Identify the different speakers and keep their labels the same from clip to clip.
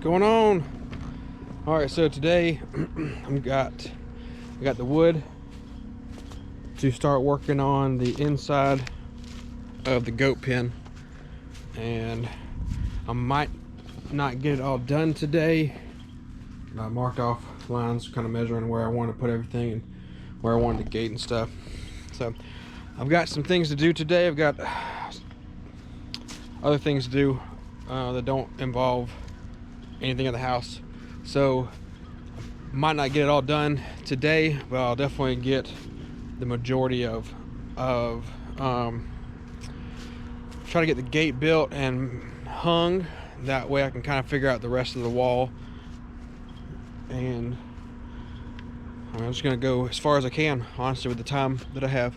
Speaker 1: Going on. All right, so today I got the wood to start working on the inside of the goat pen, and I might not get it all done today. I marked off lines, kind of measuring where I want to put everything and where I wanted the gate and stuff. So I've got some things to do today. I've got other things to do that don't involve anything in the house, so I might not get it all done today, but I'll definitely get the majority of try to get the gate built and hung. That way I can kind of figure out the rest of the wall, and I'm just gonna go as far as I can, honestly, with the time that I have.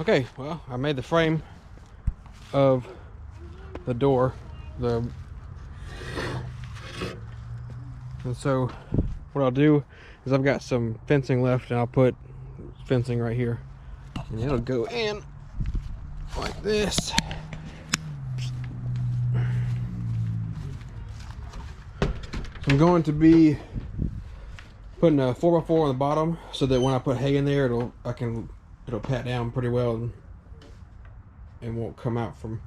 Speaker 1: Okay, well, I made the frame of the door, and so what I'll do is I've got some fencing left, and I'll put fencing right here, and it'll go in like this. I'm going to be putting a 4x4 on the bottom so that when I put hay in there, it'll pat down pretty well and won't come out from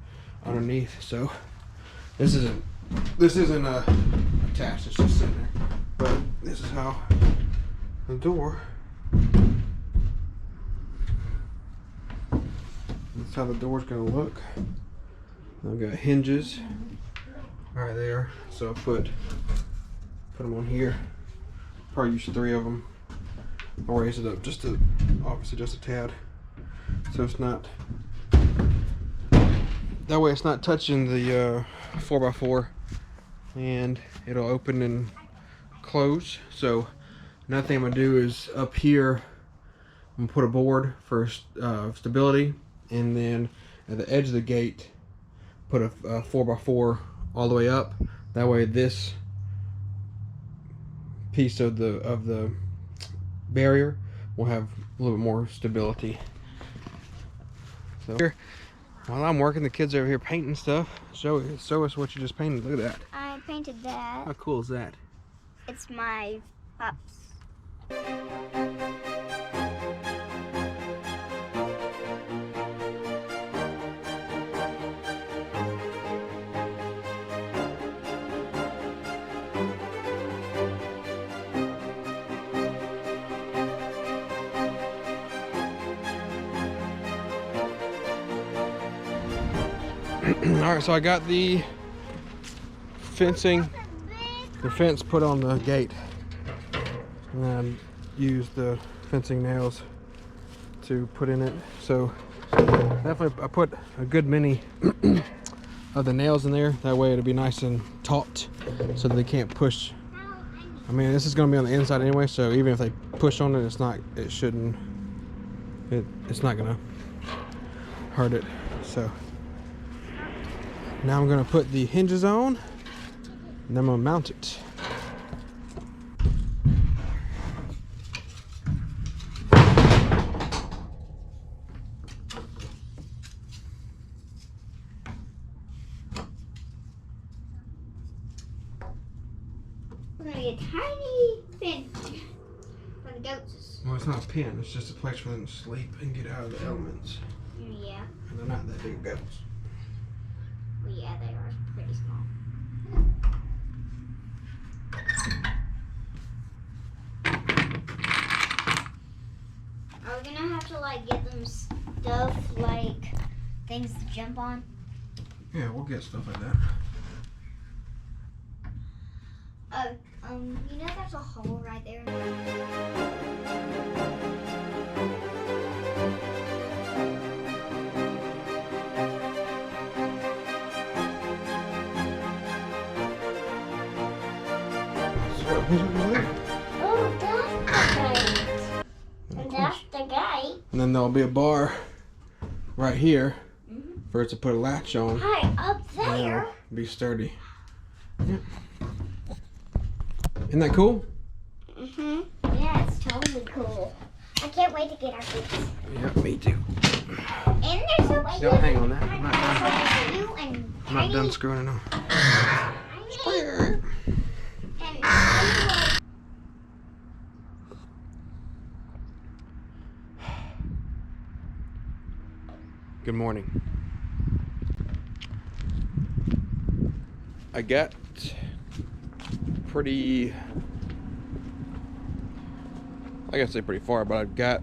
Speaker 1: underneath. So this isn't attached, it's just sitting there. But this is how the door, that's how the door's gonna look. I've got hinges right there, so I put them on here. Probably use 3 of them. I'll raise it up obviously just a tad, so it's not, that way it's not touching the 4x4, and it'll open and close. So another thing I'm gonna do is up here I'm gonna put a board for stability, and then at the edge of the gate put a 4x4 all the way up. That way this piece of the barrier will have a little bit more stability. So here, while I'm working, the kids over here painting stuff. Show us what you just painted. Look at that.
Speaker 2: I painted that.
Speaker 1: How cool is that?
Speaker 2: It's my pups.
Speaker 1: All right, so I got the fence put on the gate, and I used the fencing nails to put in it. So definitely I put a good many of the nails in there. That way it'll be nice and taut, so that they can't push. I mean, this is going to be on the inside anyway, so even if they push on it, it's not going to hurt it. So now I'm going to put the hinges on, and then I'm going to mount it.
Speaker 2: gonna be a tiny fence for the goats.
Speaker 1: Well, it's not a pen. It's just a place for them to sleep and get out of the elements.
Speaker 2: Yeah.
Speaker 1: And they're not that big of goats.
Speaker 2: Well, yeah, they are pretty small. Are we gonna have to like get them stuff like things to jump on?
Speaker 1: Yeah, we'll get stuff like that.
Speaker 2: You know there's a hole right there. Oh, that's the gate. And that's the gate.
Speaker 1: And then there'll be a bar right here for it to put a latch on.
Speaker 2: Hi, up there.
Speaker 1: Be sturdy. Yeah. Isn't that cool?
Speaker 2: Yeah, it's totally cool. I can't wait to get our boots.
Speaker 1: Yeah, me too.
Speaker 2: And there's a way
Speaker 1: Don't hang on that. I'm not done
Speaker 2: and
Speaker 1: screwing it on. Good morning. I got pretty, I gotta say pretty far, but I've got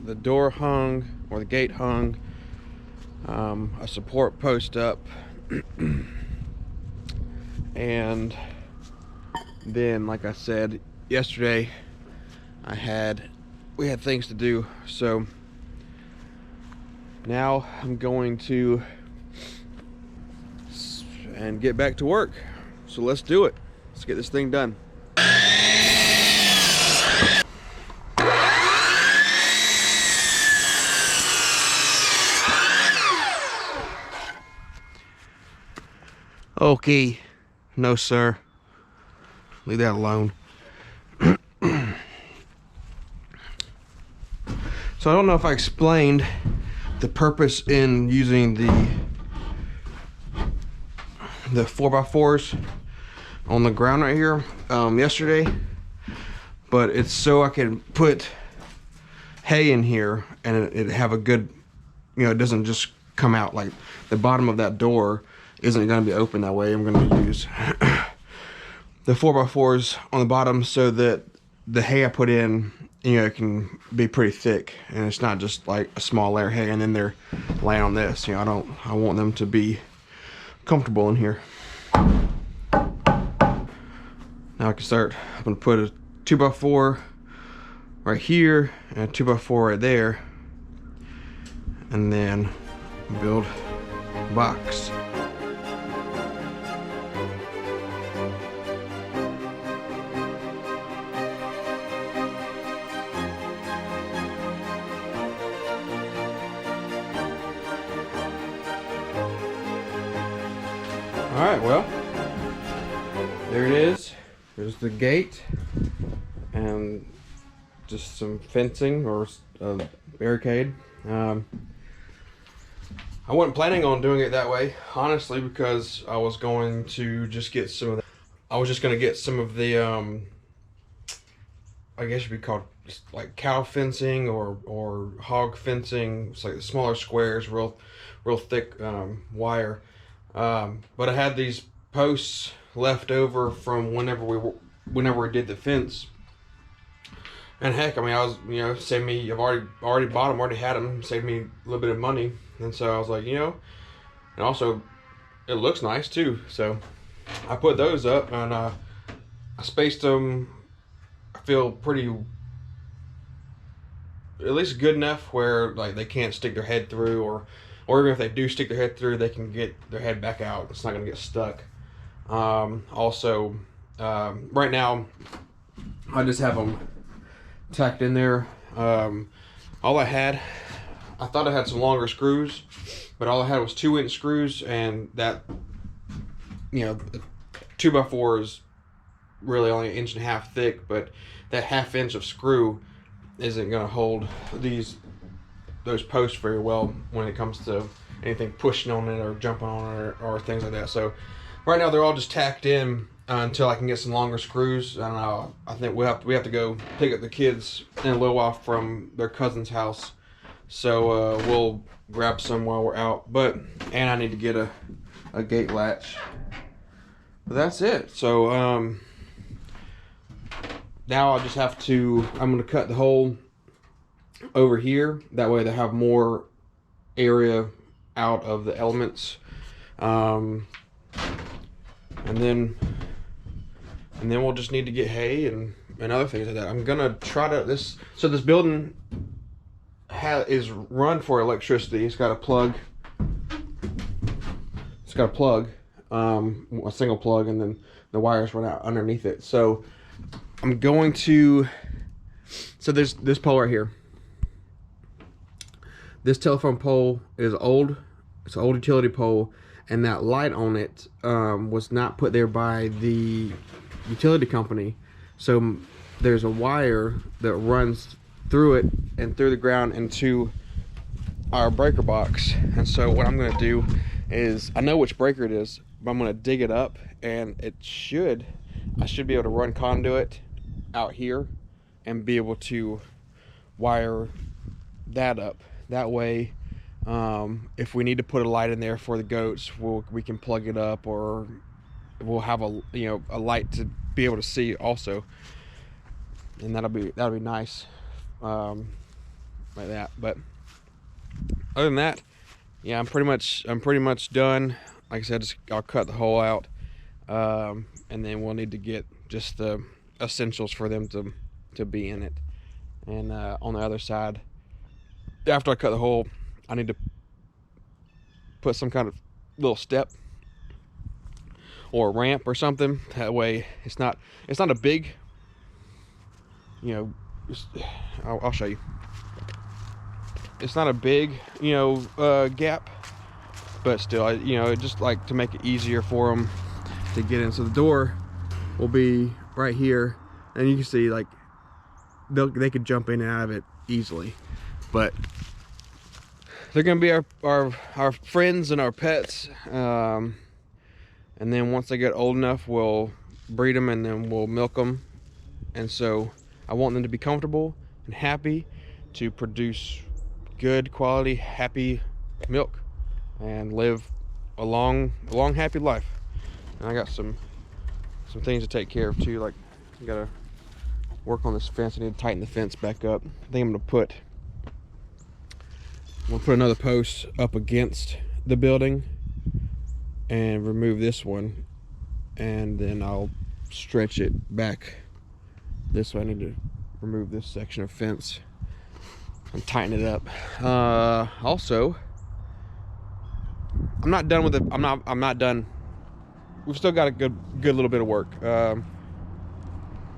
Speaker 1: the door hung, or the gate hung, a support post up, and then, like I said yesterday, we had things to do, so now I'm going to and get back to work. So let's do it. Let's get this thing done. Okay. No, sir. Leave that alone. So I don't know if I explained the purpose in using the 4x4s on the ground right here yesterday, but it's so I can put hay in here and it have a good, you know, it doesn't just come out. Like the bottom of that door isn't going to be open that way. I'm going to use the 4x4s on the bottom so that the hay I put in, you know, it can be pretty thick and it's not just like a small layer of hay and then they're laying on this. You know, I want them to be comfortable in here. Now I can start. I'm gonna put a 2x4 right here and a 2x4 right there, and then build a box. Alright, well, there it is. There's the gate and just some fencing or a barricade. I wasn't planning on doing it that way, honestly, because I was going to just get some of the, I guess it'd be called like cow fencing or hog fencing. It's like the smaller squares, real thick wire. But I had these posts left over from whenever we did the fence, and heck, I mean, I was, you know, saved me. I've already bought them, already had them, saved me a little bit of money, and so I was like, you know, and also it looks nice too. So I put those up and I spaced them. I feel pretty, at least good enough where like they can't stick their head through, or even if they do stick their head through, they can get their head back out. It's not going to get stuck. Also, right now, I just have them tacked in there. All I thought I had some longer screws, but all I had was 2-inch screws, and that, you know, 2x4 is really only 1.5 inches thick, but that 1/2 inch of screw isn't going to hold those posts very well when it comes to anything pushing on it or jumping on it or things like that. So right now they're all just tacked in, until I can get some longer screws. And I think we have to go pick up the kids in a little while from their cousin's house. So we'll grab some while we're out. And I need to get a gate latch. But that's it. So now I'll just have to, I'm going to cut the hole over here. That way they have more area out of the elements. And then we'll just need to get hay and other things like that. I'm gonna try to this building is run for electricity. It's got a plug. A single plug, and then the wires run out underneath it. So I'm going to. So there's this pole right here. This telephone pole is old. It's an old utility pole, and that light on it was not put there by the utility company. So there's a wire that runs through it and through the ground into our breaker box. And so what I'm going to do is, I know which breaker it is, but I'm going to dig it up, and I should be able to run conduit out here and be able to wire that up. That way, if we need to put a light in there for the goats, we can plug it up, or we'll have a light to be able to see also, and that'll be nice, like that. But other than that, yeah, I'm pretty much done. Like I said, I'll cut the hole out, and then we'll need to get just the essentials for them to be in it. And on the other side, after I cut the hole, I need to put some kind of little step or a ramp or something. That way it's not a big, I'll show you. It's not a big, gap, but still, just like to make it easier for them to get in. So the door will be right here, and you can see like they could jump in and out of it easily. But they're gonna be our friends and our pets, and then once they get old enough, we'll breed them and then we'll milk them. And so I want them to be comfortable and happy to produce good quality, happy milk and live a long happy life. And I got some things to take care of too. Like, I gotta work on this fence. I need to tighten the fence back up. I think I'm gonna put another post up against the building and remove this one, and then I'll stretch it back this way. I need to remove this section of fence and tighten it up. Also, I'm not done with it. I'm not done. We've still got a good little bit of work.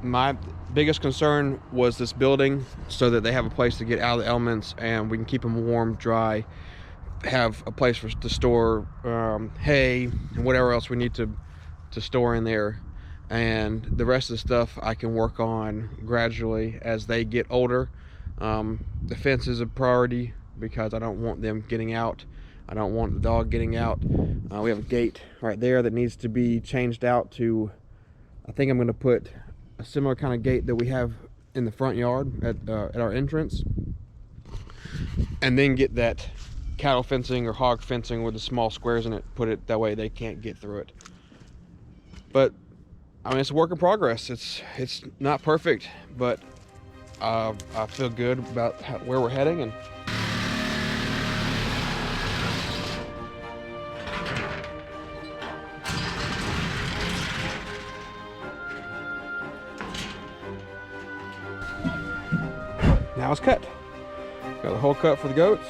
Speaker 1: My biggest concern was this building, so that they have a place to get out of the elements and we can keep them warm, dry, have a place to store hay and whatever else we need to store in there. And the rest of the stuff I can work on gradually as they get older. The fence is a priority because I don't want them getting out. I don't want the dog getting out. We have a gate right there that needs to be changed out to, I think I'm going to put a similar kind of gate that we have in the front yard at our entrance, and then get that cattle fencing or hog fencing with the small squares in it, put it that way they can't get through it. But I mean, it's a work in progress. It's not perfect, but I feel good about where we're heading. And now it's cut. Got the whole cut for the goats.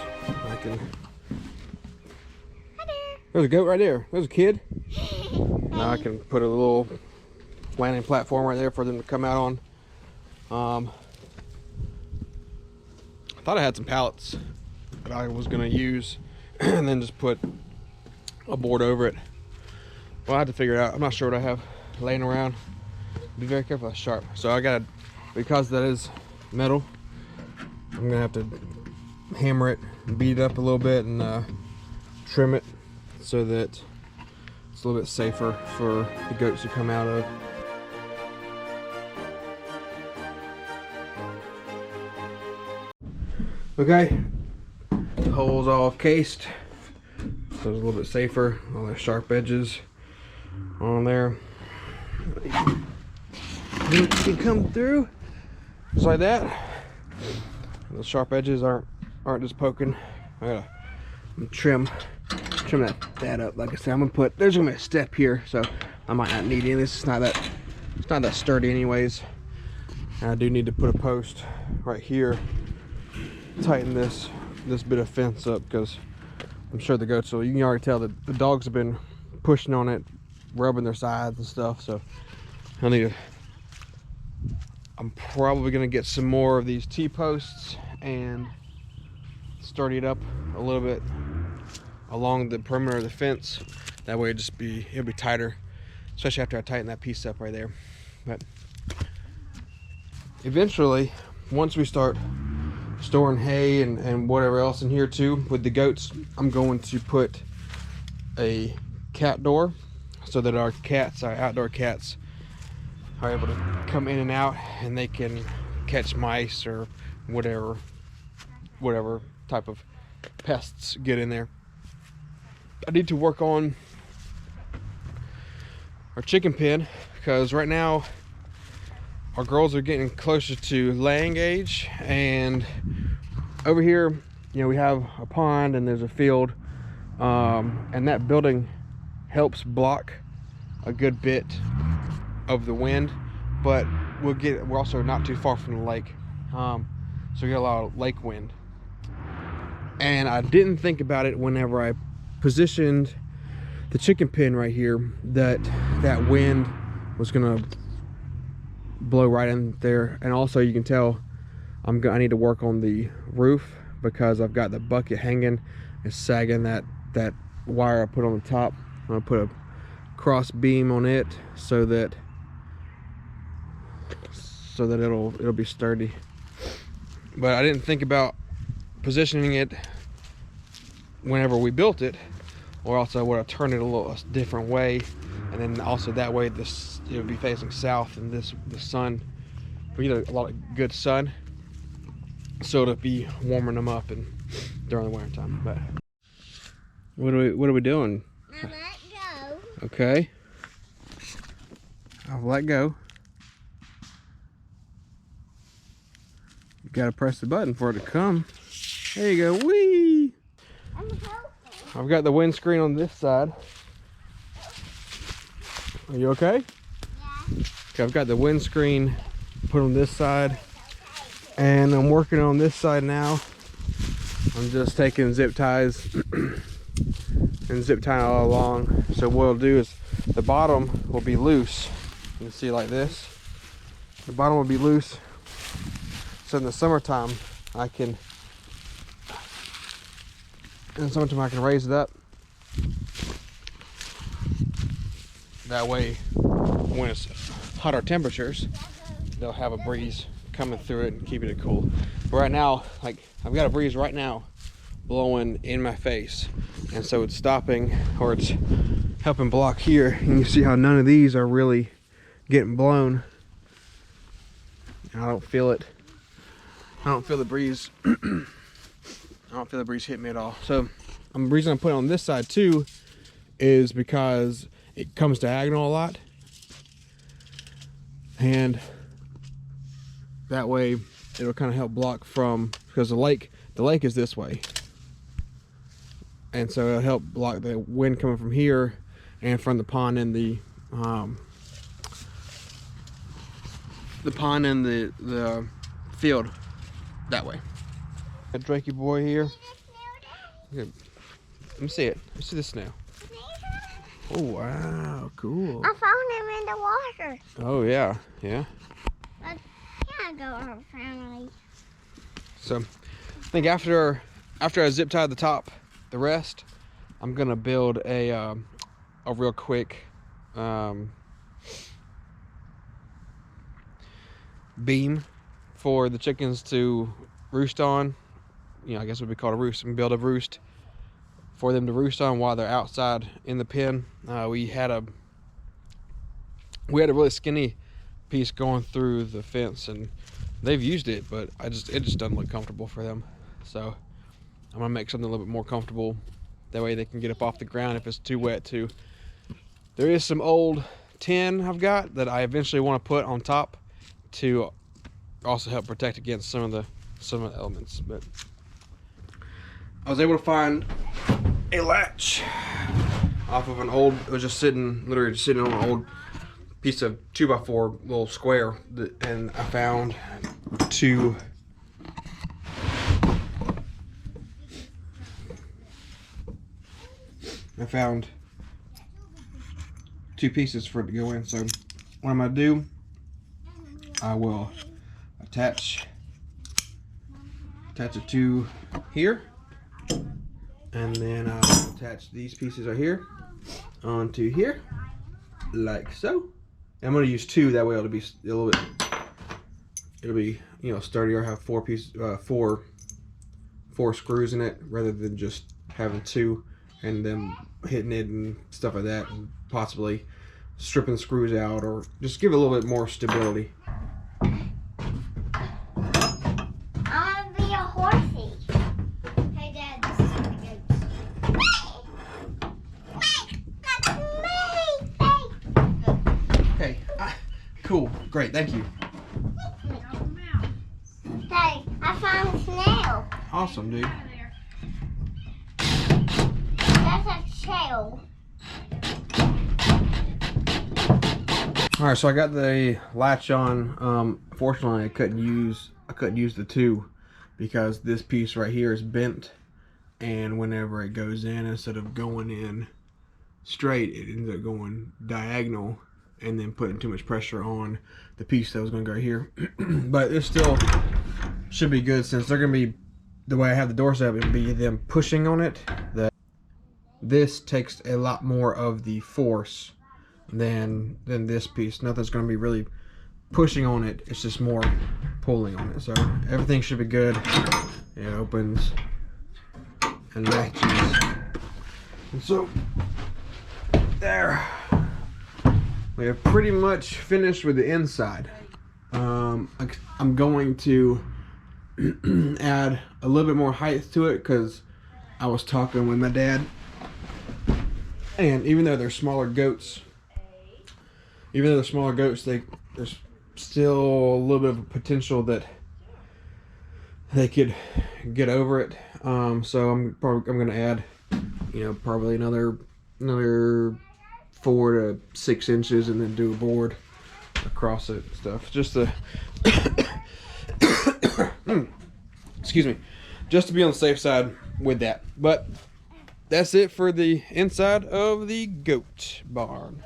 Speaker 1: There's a goat right there. There's a kid. Now I can put a little landing platform right there for them to come out on. I thought I had some pallets that I was gonna use and then just put a board over it. Well, I had to figure it out. I'm not sure what I have laying around. Be very careful, that's sharp. So I gotta, because that is metal, I'm gonna have to hammer it and beat it up a little bit and trim it so that it's a little bit safer for the goats to come out of. Okay, the hole's all cased, so it's a little bit safer. All the sharp edges on there. You can come through just like that. The sharp edges aren't just poking. I gotta trim that up. Like I said, there's gonna be a step here, so I might not need any of this. It's not that sturdy anyways. And I do need to put a post right here. Tighten this bit of fence up, because I'm sure the goats will. You can already tell that the dogs have been pushing on it, rubbing their sides and stuff. So I'm probably gonna get some more of these T-posts and sturdy it up a little bit along the perimeter of the fence. That way it'll be tighter, especially after I tighten that piece up right there. But eventually, once we start storing hay and whatever else in here too with the goats, I'm going to put a cat door so that our outdoor cats are able to come in and out, and they can catch mice or whatever type of pests get in there. I need to work on our chicken pen, because right now our girls are getting closer to laying age, and over here, you know, we have a pond and there's a field, and that building helps block a good bit of the wind, but we're also not too far from the lake, so we get a lot of lake wind. And I didn't think about it whenever I positioned the chicken pen right here, that wind was gonna blow right in there. And also, you can tell I need to work on the roof, because I've got the bucket hanging and sagging that wire I put on the top. I'm gonna put a cross beam on it so that it'll be sturdy. But I didn't think about positioning it whenever we built it, or else I would have turned it a different way, and then also that way it would be facing south, and the sun, we get a lot of good sun, so it'll be warming them up and during the winter time. But what are we doing?
Speaker 2: I let go.
Speaker 1: Okay, I'll let go. You gotta press the button for it to come. There you go. Whee!
Speaker 2: I'm helping.
Speaker 1: I've got the windscreen on this side. Are you okay?
Speaker 2: Yeah.
Speaker 1: Okay, I've got the windscreen put on this side, and I'm working on this side now. I'm just taking zip ties and zip tying all along. So what I'll do is the bottom will be loose. You can see like this. The bottom will be loose. So in the summertime, I can raise it up. That way, when it's hotter temperatures, they'll have a breeze coming through it and keeping it cool. But right now, like, I've got a breeze right now blowing in my face, and so it's stopping, or it's helping block here. And you see how none of these are really getting blown. I don't feel it. I don't feel the breeze. I don't feel the breeze hit me at all. So the reason I'm putting it on this side too is because it comes diagonal a lot, and that way it'll kind of help block from, because the lake is this way, and so it'll help block the wind coming from here and from the pond and the field that way. Got Drakey boy here. Let me see it. Let's see the snail. Oh wow, cool.
Speaker 2: I found him in the water.
Speaker 1: Oh yeah, yeah.
Speaker 2: But can't go our family.
Speaker 1: So I think after I zip tie the top, the rest, I'm gonna build a real quick beam for the chickens to roost on. You know, I guess it would be called a roost. And build a roost for them to roost on while they're outside in the pen. We had a really skinny piece going through the fence, and they've used it, but it just doesn't look comfortable for them. So I'm gonna make something a little bit more comfortable. That way they can get up off the ground if it's too wet too. There is some old tin I've got that I eventually want to put on top to also help protect against some of the elements. But I was able to find a latch off of an old, it was just literally just sitting on an old piece of 2x4 little square, and I found two pieces for it to go in. So what I'm gonna do, I will attach it to here, and then I'll attach these pieces right here onto here, like so. I'm gonna use two, that way it'll be you know, sturdier. I have four screws in it rather than just having two and then hitting it and stuff like that, and possibly stripping screws out, or just give it a little bit more stability.
Speaker 2: I want to be a horsey. Hey Dad, this is for the goats.
Speaker 1: Okay, cool, great, thank you.
Speaker 2: Hey, I found a snail.
Speaker 1: Awesome, dude.
Speaker 2: That's a shell.
Speaker 1: All right, so I got the latch on. Fortunately, I couldn't use the two because this piece right here is bent, and whenever it goes in, instead of going in straight, it ends up going diagonal, and then putting too much pressure on the piece that was going to go here. But it still should be good, since they're going to be, the way I have the door set up, it'll be them pushing on it. This takes a lot more of the force than this piece. Nothing's going to be really pushing on it, it's just more pulling on it. So everything should be good. It opens and latches, and so there, we have pretty much finished with the inside. I'm going to add a little bit more height to it, because I was talking with my dad, and even though they're smaller goats, there's still a little bit of a potential that they could get over it. So I'm going to add, you know, probably another 4 to 6 inches, and then do a board across it and stuff, just to excuse me, just to be on the safe side with that. But that's it for the inside of the goat barn.